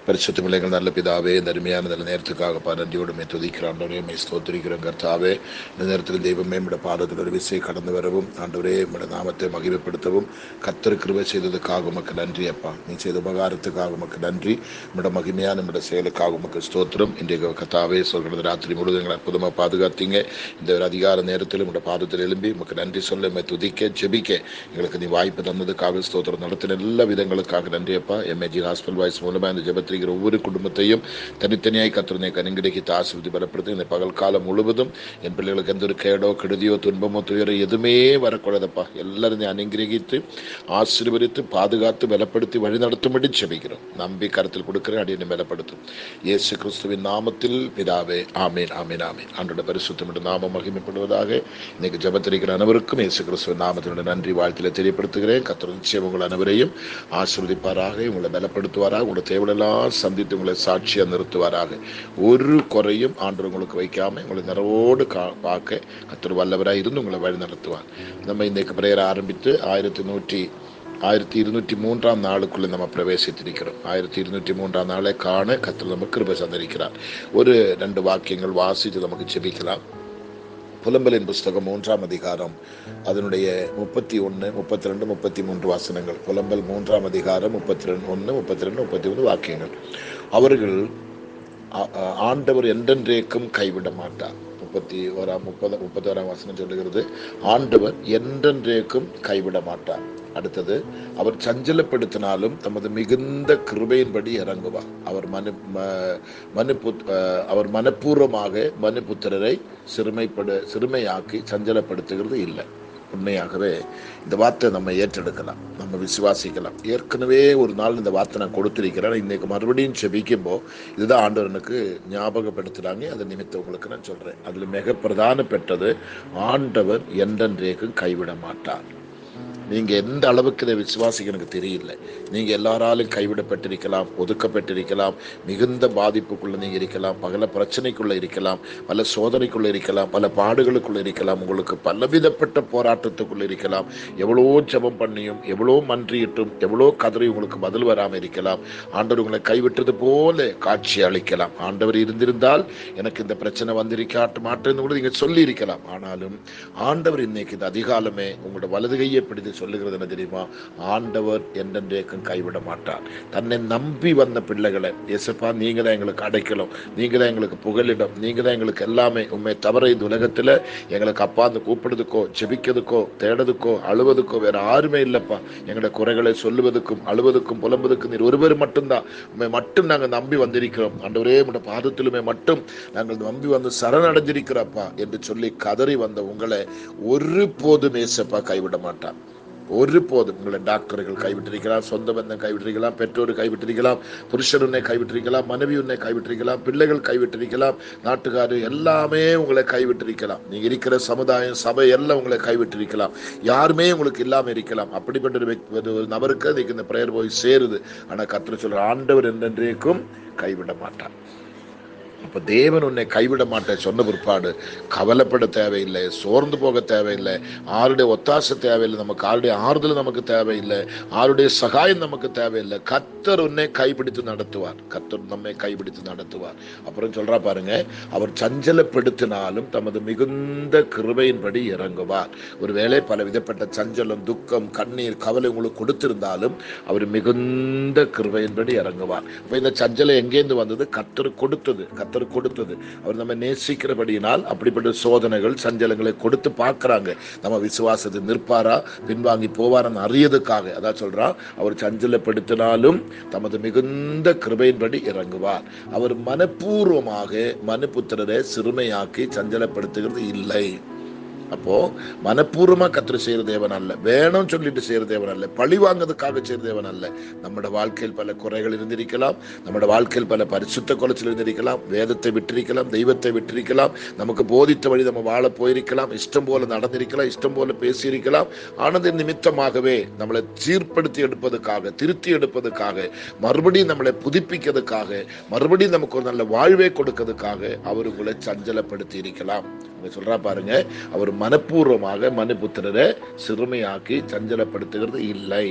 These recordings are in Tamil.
பரிசுத்த பிள்ளைகள் நல்ல பிதாவே, இந்த அருமையான நல்ல நேரத்துக்காக நன்றியோடுமே துதிக்கிறோம். ஆண்டவரே ஸ்தோத்திரிக்கிறோம். கர்த்தாவே, இந்த நேரத்தில் தெய்வமே நம்முடைய பாதத்தில் ஒரு விசை கடந்து வரவும், ஆண்டவரே நம்முடைய நாமத்தை மகிமைப்படுத்தவும் கர்த்தர் கிருபை செய்ததுக்காக உமக்கு நன்றி அப்பா. நீ செய்த உபகாரத்துக்காக உமக்கு நன்றி. நம்முடைய மகிமையான நம்முடைய செயலுக்காக உமக்கு ஸ்தோத்திரம். இன்றைக்கு கர்த்தாவே சொல்கிறது ராத்திரி முழுவதும் எங்களை அற்புதமாக பாதுகாத்தீங்க. இந்த ஒரு அதிகார நேரத்தில் நம்முடைய பாதத்தில் எழும்பி உமக்கு நன்றி சொல்ல, உம்மை துதிக்க ஜெபிக்க எங்களுக்கு நீ வாய்ப்பு தந்ததுக்காக ஸ்தோத்திரம். நடத்தின எல்லா விதங்களுக்காக நன்றி அப்பா. எம்ஏஜி ஹாஸ்பிட்டல் வாய்ஸ் மூலமாக இந்த ஜெபத்திரிக்கிற ஒவ்வொரு குடும்பத்தையும் தனித்தனியாய் கர்த்தர் கனிங்கிடைக்கு ஆசீர்வதி பலப்படுத்தி இந்த பகல் காலம் முழுவதும் என் பிள்ளைகளுக்கு எந்த ஒரு கேடோ கெடுதியோ துன்பமோ துயரோ எதுவுமே வரக்கூடாதப்பா. எல்லாரும் அனுங்கிரகித்து ஆசீர்வதித்து பாதுகாத்து பலப்படுத்தி வழிநடத்தும்படி ஜெபிக்கிறோம். நம்பி கருத்தில் கொடுக்கிறேன். அடியை பலப்படுத்தும் இயேசு கிறிஸ்துவின் நாமத்தில் பிதாவே, ஆமீன், ஆமீன், ஆமீன். ஆண்டோட பரிசுத்தம் நாமம் மகிமைப்படுவதாக. இன்னைக்கு ஜெபத்திரிக்கிற அனைவருக்கும் இயேசு கிறிஸ்துவின் நாமத்தினுடைய நன்றி வாழ்த்தில தெரியப்படுத்துகிறேன். கர்த்தர் நிச்சயம் உங்கள் அனைவரையும் ஆசீர்வதிப்பாராக, உங்களை பலப்படுத்துவாராக, உங்களோட தேவையெல்லாம் சந்தித்து உங்களை சாட்சியாக நிறுத்துவாராக. ஒரு குறையும் ஆண்டவர் உங்களுக்கு வைக்காம உங்களை நிறவோடு பார்க்க கர்த்தர் வல்லவராக இருந்து உங்களை வழி நடத்துவார். நம்ம இன்றைக்கு பிரேயர் ஆரம்பித்து 1203 நாளுக்குள்ள நம்ம பிரவேசித்திருக்கிறோம். 1203 நாளை காண கர்த்தர் நமக்கு கிருபை சந்தரிக்கிறார். ஒரு 2 வாக்கியங்கள் வாசித்து நமக்கு ஜெபிக்கலாம். புலம்பலின் புஸ்தகம் 3ஆம் அதிகாரம் அதனுடைய 31, 32, 33 வாசனங்கள். புலம்பல் 3ஆம் அதிகாரம் 31, 32, 33 வாக்கியங்கள். அவர்கள் ஆண்டவர் என்றென்றைக்கும் கைவிட மாட்டார். 31ஆம் வசனம் சொல்லுகிறது, ஆண்டவர் என்றென்றைக்கும் கைவிட மாட்டார். அடுத்தது, அவர் சஞ்சலப்படுத்தினாலும் தமது மிகுந்த கிருபையின்படி இறங்குவார். அவர் மனப்பூர்வமாக மனுபுத்திரரை சிறுமையாக்கி சஞ்சலப்படுத்துகிறது இல்லை. உண்மையாகவே இந்த வார்த்தை நம்ம ஏற்றெடுக்கலாம், நம்ம விசுவாசிக்கலாம். ஏற்கனவே ஒரு நாள் இந்த வார்த்தை நான் கொடுத்திருக்கிறேன். இன்னைக்கு மறுபடியும் செபிக்கும்போ இதுதான் ஆண்டவனுக்கு ஞாபகப்படுத்துறாங்க. அதை நிமித்தம் உங்களுக்கு நான் சொல்றேன். அதுல மிக பிரதான பெற்றது, ஆண்டவர் என்றென்றைக்கும் கைவிட மாட்டார். நீங்க எந்த அளவுக்கு இதை விசுவாசிக்க எனக்கு தெரியல. நீங்க எல்லாராலும் கைவிடப்பட்டிருக்கலாம், ஒதுக்கப்பட்டிருக்கலாம், மிகுந்த பாதிப்புக்குள்ள நீங்க இருக்கலாம், பல பிரச்சனைக்குள்ள இருக்கலாம், பல சோதனைக்குள்ள இருக்கலாம், பல பாடுகளுக்குள்ள இருக்கலாம், உங்களுக்கு பலவிதப்பட்ட போராட்டத்துக்குள்ள இருக்கலாம். எவ்வளோ ஜெபம் பண்ணியும், எவ்வளோ மன்றியிட்டும், எவ்வளோ கதறி உங்களுக்கு பதில் வராமல் இருக்கலாம். ஆண்டவர் உங்களை கைவிட்டது போல காட்சி அளிக்கலாம். ஆண்டவர் இருந்திருந்தால் எனக்கு இந்த பிரச்சனை வந்திருக்காட்ட மாட்டேன்னு கூட நீங்க சொல்லி இருக்கலாம். ஆனாலும் ஆண்டவர் இன்னைக்கு இந்த அதிகாலமே உங்களோட வலது கையை பிடித்து சொல்லுகிறது என்ன தெரியுமா? ஆண்டவர் என்றென்றைக்கும் கைவிட மாட்டார். தன்னை நம்பி வந்த பிள்ளைகளை, இயேசுப்பா நீங்க தான் எங்களுக்கு அடைக்கலம், நீங்க தான் எங்களுக்கு புகலிடம், நீங்க தான் எங்களுக்கு எல்லாமே, உண்மை தவிர இந்த உலகத்துல எங்களுக்கு அப்பாந்து கூப்பிடுறதுக்கோ ஜெபிக்கிறதுக்கோ தேடுறதுக்கோ அழுவதுக்கோ வேற யாருமே இல்லப்பா. எங்களோட குறைகளை சொல்லுவதற்கும் அழுவதற்கும் புலம்புவதற்கும் நீர் ஒருவர் மட்டும்தான். உண்மை மட்டும் நாங்கள் நம்பி வந்திருக்கிறோம். ஆண்டவரே உடைய பாதத்திலுமே மட்டும் நாங்கள் நம்பி வந்து சரணடைஞ்சிருக்கிறப்பா என்று சொல்லி கதறி வந்த உங்களை ஒரு போதும் இயேசுப்பா கைவிட மாட்டார். ஒரு போதும். உங்களை டாக்டர்கள் கைவிட்டிருக்கலாம், சொந்த பந்தம் கைவிட்டிருக்கலாம், பெற்றோர் கைவிட்டிருக்கலாம், புருஷன் உன்னை கைவிட்டிருக்கலாம், மனைவி உன்னை கைவிட்டிருக்கலாம், பிள்ளைகள் கைவிட்டிருக்கலாம், நாட்டுக்காரு எல்லாமே உங்களை கைவிட்டிருக்கலாம், நீங்க இருக்கிற சமுதாயம் சபை எல்லாம் உங்களை கைவிட்டிருக்கலாம், யாருமே உங்களுக்கு இல்லாம இருக்கலாம். அப்படிப்பட்ட ஒரு நபருக்கு அதுக்கு இந்த பிரேயர் போய் சேருது. ஆனா கர்த்தர் சொல்ற, ஆண்டவர் என்றென்றைக்கும் கைவிட மாட்டார். அப்ப தேவன் உன்னை கைவிட மாட்டேன் சொன்ன பிற்பாடு கவலைப்பட தேவையில்லை, சோர்ந்து போக தேவையில்லை, ஆருடைய ஒத்தாசை தேவையில்லை, நமக்கு ஆருடைய ஆறுதல் நமக்கு தேவையில்லை, ஆருடைய சகாயம் நமக்கு தேவையில்லை. கர்த்தர் உன்னை கைப்பிடித்து நடத்துவார். கர்த்தர் நம்மை கைப்பிடித்து நடத்துவார். அப்புறம் சொல்றா பாருங்க, அவர் சஞ்சலப்படுத்தினாலும் தமது மிகுந்த கிருபையின்படி இறங்குவார். ஒருவேளை பல விதப்பட்ட சஞ்சலம், துக்கம், கண்ணீர், கவலை உங்களுக்கு கொடுத்திருந்தாலும் அவர் மிகுந்த கிருபையின்படி இறங்குவார். அப்ப இந்த சஞ்சலம் எங்கேருந்து வந்தது? கர்த்தர் கொடுத்தது. அவர் நம்ம நேசிக்கிறபடியினால் அப்படிப்பட்ட சோதனைகள் சஞ்சலங்களை கொடுத்து பார்க்கிறாங்க. நம்ம விசுவாசத்தை நிற்பாரா பின்வாங்கி போவாரான்னு அறியதுக்காக. அதான் சொல்றா, அவர் சஞ்சலப்படுத்தினாலும் தமது மிகுந்த கிருபையின்படி இறங்குவார். அவர் மனப்பூர்வமாக மனுபுத்திரரை சிறுமையாக்கி சஞ்சலப்படுத்துகிறது இல்லை. அப்போ மனப்பூர்வமா கர்த்தர் செய்யற தேவன் அல்ல, வேணும் சொல்லிட்டு செய்யற தேவன் அல்ல, பழி வாங்கிறதுக்காக செய்யற தேவன் அல்ல. நம்முடைய வாழ்க்கையில் பல குறைகள் இருந்திருக்கலாம், நம்முடைய வாழ்க்கையில் பல பரிசுத்த குலைச்சல் இருந்திருக்கலாம், வேதத்தை விட்டிருக்கலாம், தெய்வத்தை விட்டிருக்கலாம், நமக்கு போதித்த வழி நம்ம வாழ போயிருக்கலாம், இஷ்டம் போல நடந்திருக்கலாம், இஷ்டம் போல பேசியிருக்கலாம். ஆனது நிமித்தமாகவே நம்மளை சீர்படுத்தி எடுப்பதற்காக, திருத்தி எடுப்பதற்காக, மறுபடியும் நம்மளை புதுப்பிக்கிறதுக்காக, மறுபடியும் நமக்கு ஒரு நல்ல வாழ்வை கொடுக்கிறதுக்காக அவர் உங்களை சஞ்சலப்படுத்தி இருக்கலாம். சொல்றா பாருங்க, அவர் மனப்பூர்வமாக மனுபுத்திரரை சிறுமையாக்கி சஞ்சலப்படுத்துகிறது இல்லை.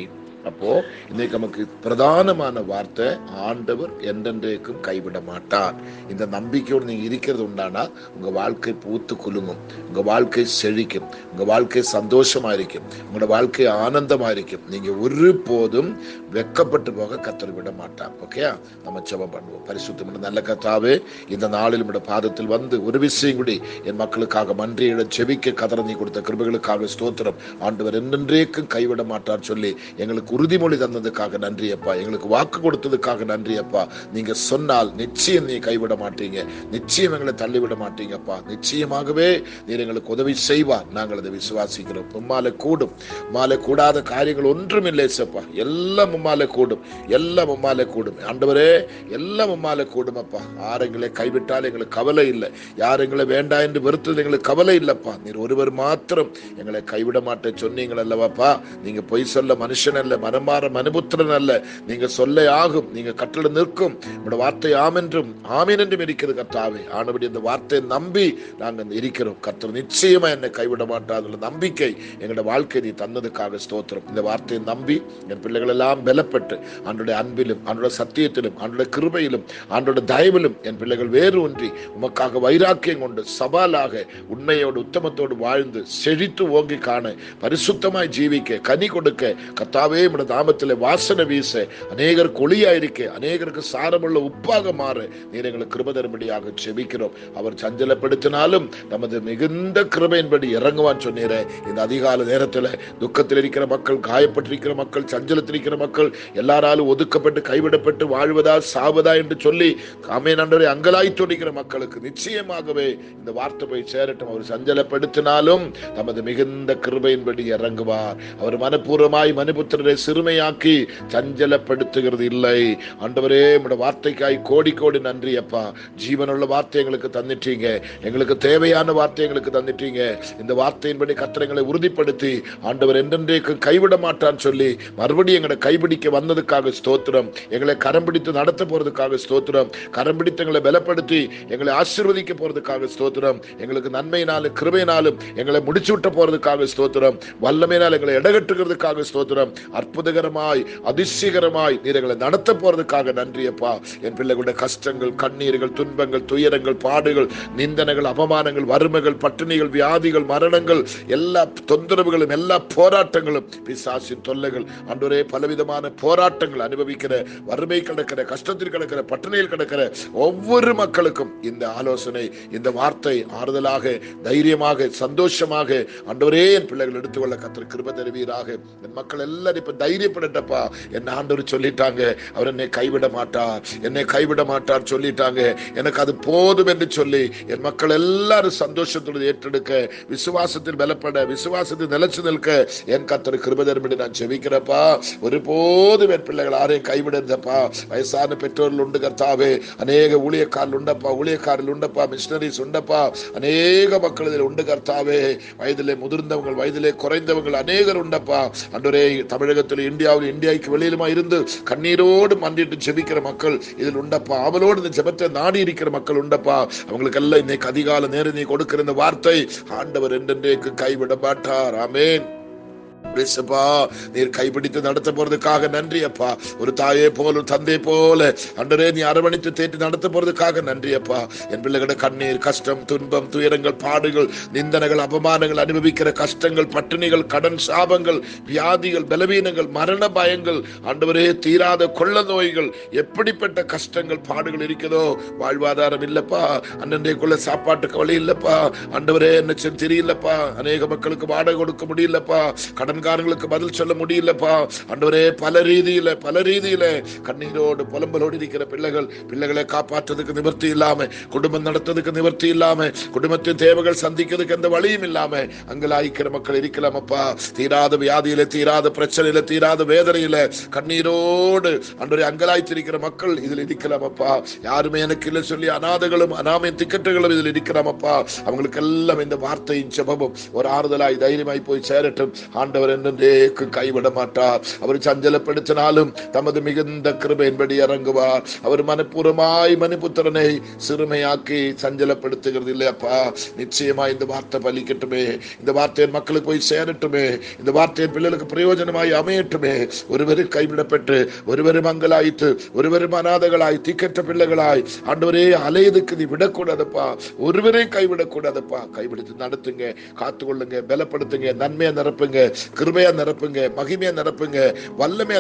அப்போ இன்னைக்கு நமக்கு பிரதானமான வார்த்தை, ஆண்டவர் என்றென்றைக்கும் கைவிட மாட்டார். இந்த நம்பிக்கையோடு நீங்க இருக்கிறது உண்டானா உங்க வாழ்க்கை பூத்து குலுங்கும், உங்க வாழ்க்கை செழிக்கும், உங்க வாழ்க்கை சந்தோஷமா இருக்கும், உங்களோட வாழ்க்கை ஆனந்தமா இருக்கும். நீங்க ஒரு போதும் வெக்கப்பட்டு போக கர்த்தர் விட மாட்டார். ஓகே, நம்ம ஜெபம் பண்ணுவோம். பரிசுத்தமான நல்ல கர்த்தாவே, இந்த நாளில் நம்முடைய பாதத்தில் வந்து ஒரு விஷயம் கூடி என் மக்களுக்காக மன்றியிட ஜெபிக்க கதற நீ கொடுத்த கிருபைகளுக்காக ஸ்தோத்திரம். ஆண்டவர் என்றென்றைக்கும் கைவிட மாட்டார் சொல்லி எங்களுக்கு உறுதிமொழி தந்ததுக்காக நன்றி அப்பா. எங்களுக்கு வாக்கு கொடுத்ததுக்காக நன்றி அப்பா. நீங்க சொன்னால் நிச்சயம் நீ கைவிட மாட்டீங்க, நிச்சயம் எங்களை தள்ளிவிட மாட்டீங்கப்பா. நிச்சயமாகவே நீர் எங்களுக்கு உதவி செய்வார். நாங்கள் அதை விசுவாசிக்கிறோம். உம்மாலே கூடும், உம்மாலே கூடாத காரியங்கள் ஒன்றும் இல்லை சப்பா. எல்லாம் உம்மாலே கூடும், எல்லாம் உம்மாலே கூடும். ஆண்டவரே, எல்லாம் உம்மாலே கூடும் அப்பா. யார் எங்களை கைவிட்டால் எங்களுக்கு கவலை இல்லை, யார் எங்களை வேண்டாம் என்று வெறுத்தது எங்களுக்கு கவலை இல்லப்பா. நீர் ஒருவர் மாத்திரம் எங்களை கைவிட மாட்டேன் சொன்னீங்கள் அல்லவாப்பா. நீங்க பொய் சொல்ல மனுஷன் அல்ல, மனமாற மனுபுத்திரன் அல்ல. நீங்க சொல்ல ஆகும், நீங்க கட்டளை நிற்கும். உங்களோட வார்த்தை ஆமென்றும் ஆமீன் என்றும் இருக்கிறது கர்த்தாவே. ஆனபடி இந்த வார்த்தையை நம்பி நாங்கள் இருக்கிறோம். கர்த்தர் நிச்சயமா என்னை கைவிட மாட்டார் நம்பிக்கை எங்களோட வாழ்க்கை நீ தந்ததுக்காக ஸ்தோத்திரம். இந்த வார்த்தையை நம்பி என் பிள்ளைகள் எல்லாம் பலப்பட்டு ஆண்டோட அன்பிலும், ஆண்டோட சத்தியத்திலும், ஆண்டோட கிருபையிலும், ஆண்டோட தயவிலும் என் பிள்ளைகள் வேறு ஒன்றி உமக்காக வைராக்கியம் கொண்டு சவாலாக உண்மையோடு உத்தமத்தோடு வாழ்ந்து செழித்து ஓங்கி காண, பரிசுத்தமாய் ஜீவிக்க, கனி கொடுக்க கர்த்தாவே உம்முடைய நாமத்திலே வாசனை வீச, அநேகருக்கு ஒளியாயிருக்க, அநேகருக்கு சாரமுள்ள உப்பாக மாற நீர் எங்களுக்கு கிருபை தரும்படியாக ஜெபிக்கிறோம். அவர் சஞ்சலப்படுத்தினாலும் நமது மிகுந்த கிருபையின்படி இறங்குவான் சொன்னீரே. இந்த அதிகால நேரத்தில் துக்கத்தில் இருக்கிற மக்கள், காயப்பட்டிருக்கிற மக்கள், சஞ்சலத்தில் இருக்கிற மக்கள், எல்லாராலும் ஒதுக்கப்பட்டு கைவிடப்பட்டு வாழ்வதா சாவதா என்று சொல்லி ஆமென் ஆண்டவரே அங்கலாய்த்து இருக்கிற மக்களுக்கு நிச்சயமாகவே இந்த வார்த்தை போய் சேரட்டும். அவர் சஞ்சலப்படுத்தினாலும் நமது மிகுந்த கிருபையின்படி இறங்குவார். அவர் மனப்பூர்வமாய் மனுபுத்திரரை சிறுமையாக்கி சஞ்சலப்படுத்துகிறது இல்லை. ஆண்டவரே, உம்முடைய வார்த்தைக்காய் கோடி கோடி நன்றி அப்பா. ஜீவனுள்ள வார்த்தை எங்களுக்கு தந்துட்டீங்க, எங்களுக்கு தேவையான வார்த்தை எங்களுக்கு தந்துட்டீங்க. இந்த வார்த்தையின்படி கர்த்தரை உறுதிப்படுத்தி ஆண்டவர் என்றென்றைக்கு கைவிட மாட்டான்னு சொல்லி மறுபடியும் எங்களை கைபிடிக்க வந்ததுக்காக ஸ்தோத்திரம். எங்களை கரம் பிடித்து நடத்த போறதுக்காக ஸ்தோத்திரம். கரம் பிடித்து எங்களை பலப்படுத்தி எங்களை ஆசீர்வதிக்க போறதுக்காக ஸ்தோத்திரம். எங்களுக்கு நன்மையினாலும் கிருபையினாலும் எங்களை முடிச்சு விட்ட போறதுக்காக ஸ்தோத்திரம். வல்லமையினால் எங்களை இடகட்டுகிறதுக்காக ஸ்தோத்திரம். அற்புதகரமாய் அதிசயகரமாய் நீர் எங்களை நடத்த போறதுக்காக நன்றி அப்பா. என் பிள்ளைகளுடைய கஷ்டங்கள், கண்ணீர்கள், துன்பங்கள், துயரங்கள், பாடுகள், நிந்தனைகள், அவமானங்கள், வறுமைகள், பட்டினிகள், வியாதிகள், மரணங்கள், எல்லா தொந்தரவுகளும், எல்லா போராட்டங்களும், பிசாசின் தொல்லைகள், ஆண்டவரே பலவிதமான போராட்டங்கள் அனுபவிக்கிற, வறுமை கிடக்கிற, கஷ்டத்தில் கிடக்கிற, பட்டினியில் கிடக்கிற ஒவ்வொரு மக்களுக்கும் இந்த ஆலோசனை, இந்த வார்த்தை ஆறுதலாக, தைரியமாக, சந்தோஷமாக ஆண்டவரே என் பிள்ளைகள் எடுத்துக்கொள்ள கர்த்தர் கிருபை தருவீராக. என் மக்கள் எல்லாரும் இப்ப தைரியப்படட்டப்பா. என் ஆண்டவர் சொல்லிட்டாங்க, அவர் என்னை கைவிட மாட்டார், என்னை கைவிட மாட்டார் சொல்லிட்டாங்க. எனக்கு அது போதும் என்று சொல்லி என் மக்கள் எல்லாரும் சந்தோஷத்தோடு ஏற்றெடுக்க, விசுவாசத்தில் பலப்பட, விசுவாசத்தில் நிலைச்சு நிற்க என் கர்த்தர் கிருபை தரும் என்று நான் ஜெபிக்கிறப்பா. ஒருபோதும் என் பிள்ளைகள் யாரையும் கைவிடுறப்பா. வயசான பெற்றோர்கள் உண்டு கர்த்தாவே, அநேக ஊழியக்காரர்கள் உண்டப்பா, ஊழியக்காரர்கள் உண்டப்பா, மிஷனரிஸ் உண்டப்பா, அநேக மக்கள் இதில் உண்டு கர்த்தாவே. வயதிலே முதிர்ந்தவங்க, வயதிலே குறைந்தவர்கள் அநேகர் உண்டப்பா. அன்றே தமிழகத்தில், இந்தியாவில், இந்தியாவுக்கு வெளியிலுமா இருந்து கண்ணீரோடு மன்றிட்டு ஜெபிக்கிற மக்கள் இதில் உண்டப்பா. அவளோடு இந்த ஜெபத்தை நாடி இருக்கிற மக்கள் உண்டப்பா. அவங்களுக்கு எல்லாம் இன்னைக்கு அதிகால நேரம் நீ கொடுக்கிற இந்த வார்த்தை, ஆண்டவர் என்றென்றைக்கு கைவிட மாட்டார். ஆமென். நீர் கைப்பிடித்து நடத்த போறதுக்காக நன்றி அப்பா. ஒரு தாயே போல, தந்தை போல அன்றே நீ அரவணைத்து தேற்றி நடத்த போறதுக்காக நன்றி அப்பா. என் பிள்ளைகளோட கண்ணீர், கஷ்டம், துன்பம், துயரங்கள், பாடுகள், நிந்தனைகள், அவமானங்கள், அனுபவிக்கிற கஷ்டங்கள், பட்டினிகள், கடன் சாபங்கள், வியாதிகள், பலவீனங்கள், மரண பயங்கள், ஆண்டவரே தீராத கொள்ள நோய்கள், எப்படிப்பட்ட கஷ்டங்கள், பாடுகள் இருக்குதோ, வாழ்வாதாரம் இல்லப்பா, அன்றைக்குள்ள சாப்பாட்டுக்கு வழி இல்லப்பா, ஆண்டவரே என்ன தெரியலப்பா, அநேக மக்களுக்கு வாடகை கொடுக்க முடியலப்பா, கடன்காரங்களுக்கு பதில் சொல்ல முடியலப்பா, ஆண்டவரே பல ரீதியில கண்ணீரோடு புலம்பலோடு இருக்கிற பிள்ளைகளை காப்பாற்றுறதுக்கு நிவர்த்தி இல்லாம, குடும்பம் நடத்துறதுக்கு நிவர்த்தி இல்லாம, குடும்பத்தின் தேவைகள் சந்திக்கிறதுக்கு எந்த வழியும் இல்லாம அங்கலாய்க்கிற மக்கள் இருக்கலாம் அப்பா. தீராத வியாதியில, தீராத பிரச்சனையில, தீராத வேதனையில கண்ணீரோடு ஆண்டவரே அங்கலாய்த்திருக்கிற மக்கள் இதில் இருக்கலாம் அப்பா. யாருமே எனக்கு இல்லை சொல்லி அநாதைகளும் அனாமை திக்கட்டுகளும் இதில் இருக்கலாம் அப்பா. அவங்களுக்கு எல்லாம் இந்த வார்த்தையின் ஜெபமும் ஒரு ஆறுதலாய் தைரியமாய் போய் சேரட்டும் ஆண்டவர். அவர் என்னென்றைக்கு கைவிட மாட்டார். அவர் சஞ்சலப்படுத்தினாலும் தமது மிகுந்த கிருபையின்படி இறங்குவார். அவர் மனப்பூர்வமாய் மனுபுத்திரனை சிறுமையாக்கி சஞ்சலப்படுத்துகிறது இல்லையப்பா. நிச்சயமா இந்த வார்த்தை பலிக்கட்டுமே, இந்த வார்த்தை மக்களுக்கு போய் சேரட்டுமே, இந்த வார்த்தையின் பிள்ளைகளுக்கு பிரயோஜனமாய் அமையட்டுமே. ஒருவரும் கைவிடப்பட்டு ஒருவரும் மங்களாய்த்து ஒருவரும் அநாதைகளாய் திக்கற்ற பிள்ளைகளாய் ஆண்டவரே அலையதுக்கு நீ விடக்கூடாதப்பா. ஒருவரே கைவிடக்கூடாதப்பா. கைவிடுத்து நடத்துங்க, காத்துக்கொள்ளுங்க, பலப்படுத்துங்க, நன்மையா நிரப்புங்க, கிருபையா நிரப்புங்க, மகிமையா நிரப்புங்க, வல்லமையா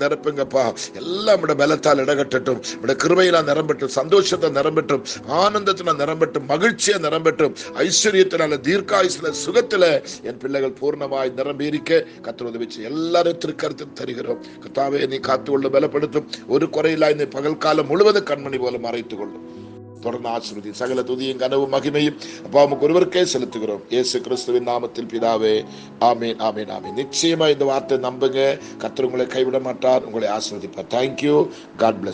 நிரப்புங்கப்பா. எல்லாம் பலத்தால் இடகட்டட்டும், கிருபையில நிரம்பட்டும், சந்தோஷத்தை நிரம்பட்டும், ஆனந்தத்துல நிரம்பட்டும், மகிழ்ச்சியா நிரம்பட்டும், ஐஸ்வர்யத்தினால தீர்க்காயுசுல சுகத்துல என் பிள்ளைகள் பூர்ணமாய் நிரம்பி இருக்க கர்த்தர் உதவி செய்ய எல்லாரும் திருக்கருத்து தருகிறோம். கர்த்தாவே நீ காத்துக்கொள்ள பலப்படுத்தும். ஒரு குறையில்லா இந்த பகல் காலம் முழுவதும் கண்மணி போல மறைத்துக் கொள்ளும். தொடர்ந்து ஆசீர்வதி. சகல துதியும் கனவும் மகிமையும் அப்பா உமக்கு ஒருவருக்கே செலுத்துகிறோம். இயேசு கிறிஸ்துவின் நாமத்தில் பிதாவே, ஆமேன், ஆமேன், ஆமேன். நிச்சயமா இந்த வார்த்தை நம்புங்க. கர்த்தர் உங்களை கைவிட மாட்டார், உங்களை ஆசீர்வதிப்பார். தேங்க்யூ. God plus.